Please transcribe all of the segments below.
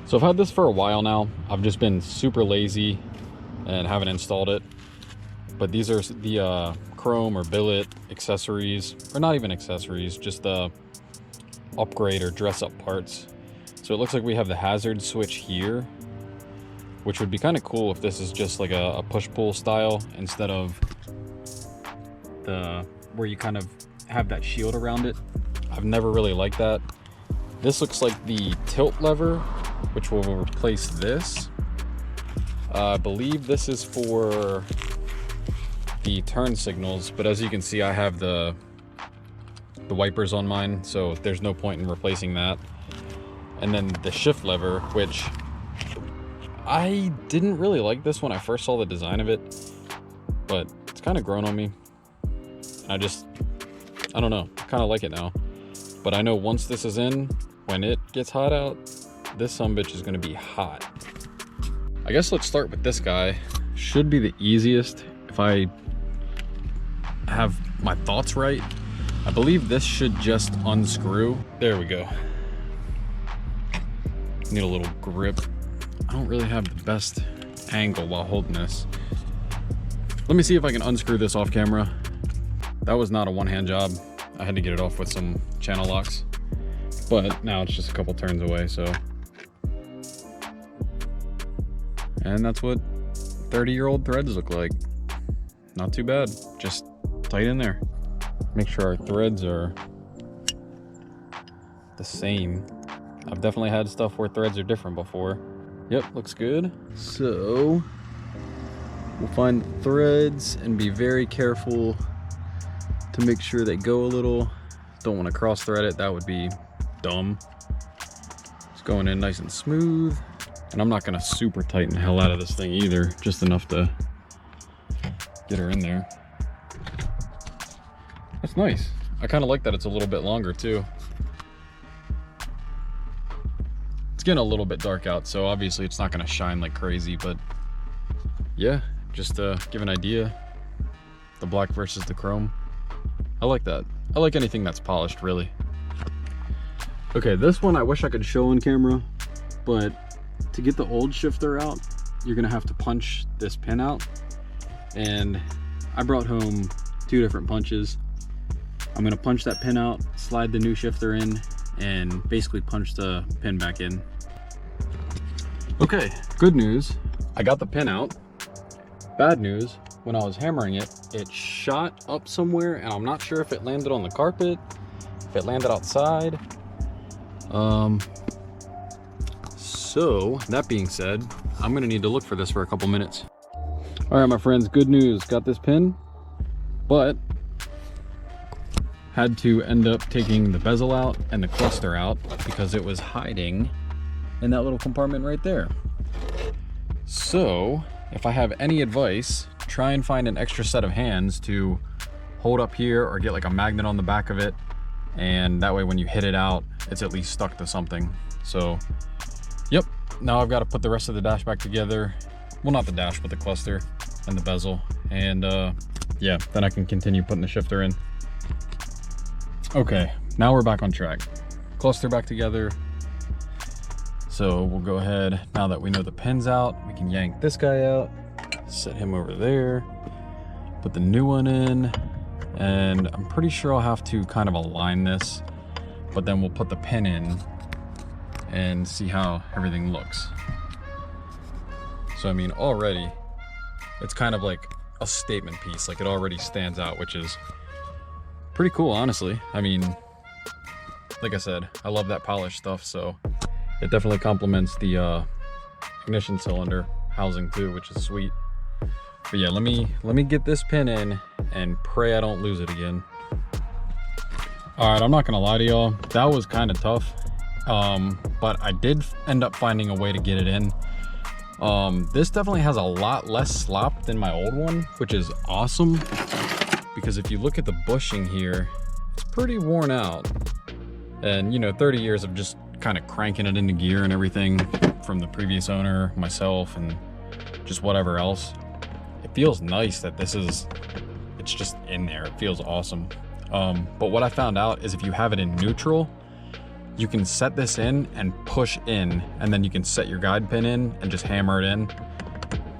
So I've had this for a while now. I've just been super lazy and haven't installed it. But these are the chrome or billet accessories, or not even accessories, just the upgrade or dress up parts. So it looks like we have the hazard switch here, which would be kind of cool if this is just like a push-pull style instead of the where you kind of have that shield around it. I've never really liked that. This looks like the tilt lever, which will replace this. I believe this is for the turn signals, but as you can see, I have the wipers on mine, so there's no point in replacing that. And then the shift lever, which I didn't really like this when I first saw the design of it, but it's kind of grown on me. I don't know, kind of like it now. But I know once this is in, when it gets hot out, this sumbitch is going to be hot. I guess let's start with this guy. Should be the easiest if I have my thoughts right. I believe this should just unscrew. There we go. Need a little grip. I don't really have the best angle while holding this. Let me see if I can unscrew this off camera. That was not a one-hand job. I had to get it off with some channel locks, but now it's just a couple turns away, so. And that's what 30-year-old threads look like. Not too bad, just tight in there. Make sure our threads are the same. I've definitely had stuff where threads are different before. Yep, looks good. So we'll find the threads and be very careful to make sure they go a little. Don't want to cross thread it, that would be dumb. It's going in nice and smooth. And I'm not gonna super tighten the hell out of this thing either, just enough to get her in there. That's nice. I kind of like that it's a little bit longer too. It's getting a little bit dark out, so obviously it's not gonna shine like crazy, but yeah, just to give an idea, the black versus the chrome. I like that. I like anything that's polished, really. Okay, this one I wish I could show on camera, but to get the old shifter out, you're gonna have to punch this pin out. And I brought home 2 different punches. I'm gonna punch that pin out, slide the new shifter in, and basically punch the pin back in. Okay, good news, I got the pin out. Bad news, when I was hammering it, it shot up somewhere, and I'm not sure if it landed on the carpet, if it landed outside. So that being said, I'm gonna need to look for this for a couple minutes. All right, my friends, good news, got this pin, but had to end up taking the bezel out and the cluster out because it was hiding in that little compartment right there. So if I have any advice, try and find an extra set of hands to hold up here or get like a magnet on the back of it, and that way when you hit it out, it's at least stuck to something. So yep, now I've got to put the rest of the dash back together. Well, not the dash, but the cluster and the bezel, and yeah, then I can continue putting the shifter in. Okay, now we're back on track. Cluster back together. So we'll go ahead, now that we know the pin's out, we can yank this guy out, set him over there, put the new one in, and I'm pretty sure I'll have to kind of align this, but then we'll put the pin in and see how everything looks. So I mean, already it's kind of like a statement piece, like it already stands out, which is pretty cool, honestly. I mean, like I said, I love that polished stuff, so it definitely complements the ignition cylinder housing too, which is sweet. But yeah, let me get this pin in and pray I don't lose it again. All right, I'm not gonna lie to y'all, that was kind of tough. But I did end up finding a way to get it in. This definitely has a lot less slop than my old one, which is awesome, because if you look at the bushing here, it's pretty worn out. And you know, 30 years of just kind of cranking it into gear and everything from the previous owner, myself, and just whatever else. It feels nice that it's just in there. It feels awesome. But what I found out is if you have it in neutral, you can set this in and push in, and then you can set your guide pin in and just hammer it in,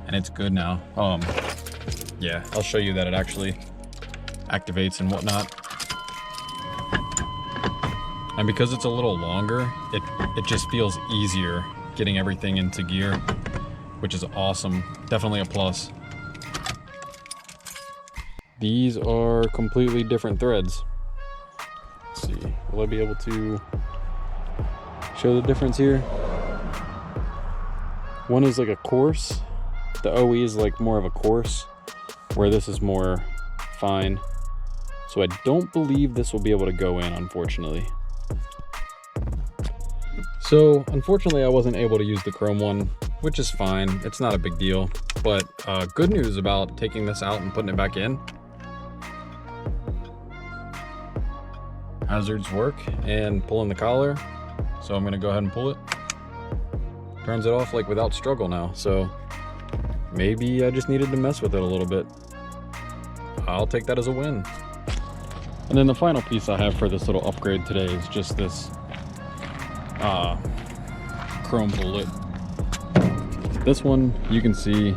and it's good now. Yeah, I'll show you that it actually activates and whatnot. And because it's a little longer, it just feels easier getting everything into gear, which is awesome. Definitely a plus. These are completely different threads. Let's see, will I be able to show the difference here? One is like a coarse. The OE is like more of a coarse, where this is more fine. So I don't believe this will be able to go in, unfortunately. So unfortunately I wasn't able to use the chrome one, which is fine. It's not a big deal. But good news about taking this out and putting it back in. Hazards work and pulling the collar. So I'm gonna go ahead and pull it. Turns it off like without struggle now. So maybe I just needed to mess with it a little bit. I'll take that as a win. And then the final piece I have for this little upgrade today is just this chrome bullet. This one you can see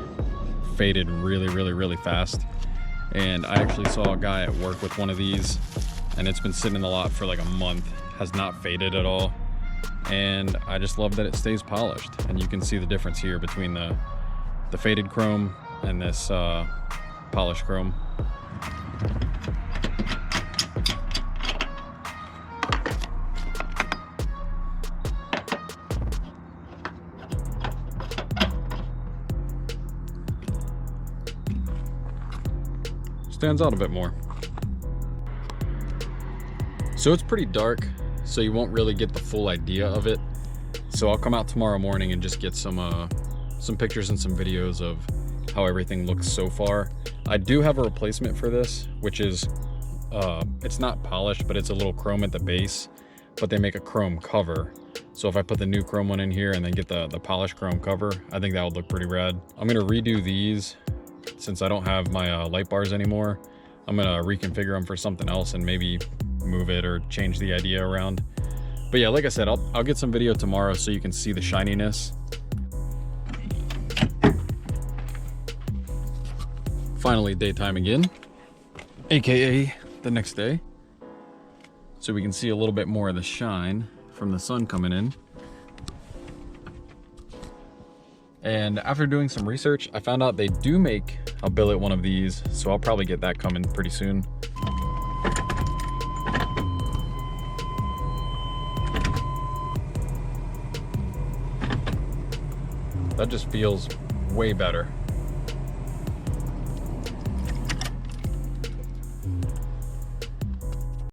faded really fast. And I actually saw a guy at work with one of these, and it's been sitting in the lot for like a month, has not faded at all. And I just love that it stays polished. And you can see the difference here between the faded chrome and this polished chrome. Stands out a bit more. So it's pretty dark, so you won't really get the full idea of it. So I'll come out tomorrow morning and just get some pictures and some videos of how everything looks so far. I do have a replacement for this, which is, it's not polished, but it's a little chrome at the base, but they make a chrome cover. So if I put the new chrome one in here and then get the polished chrome cover, I think that would look pretty rad. I'm gonna redo these since I don't have my light bars anymore. I'm gonna reconfigure them for something else and maybe move it or change the idea around. But yeah, like I said, I'll get some video tomorrow so you can see the shininess. Finally daytime again, aka the next day, so we can see a little bit more of the shine from the sun coming in. And after doing some research, I found out they do make a billet one of these, so I'll probably get that coming pretty soon. That just feels way better.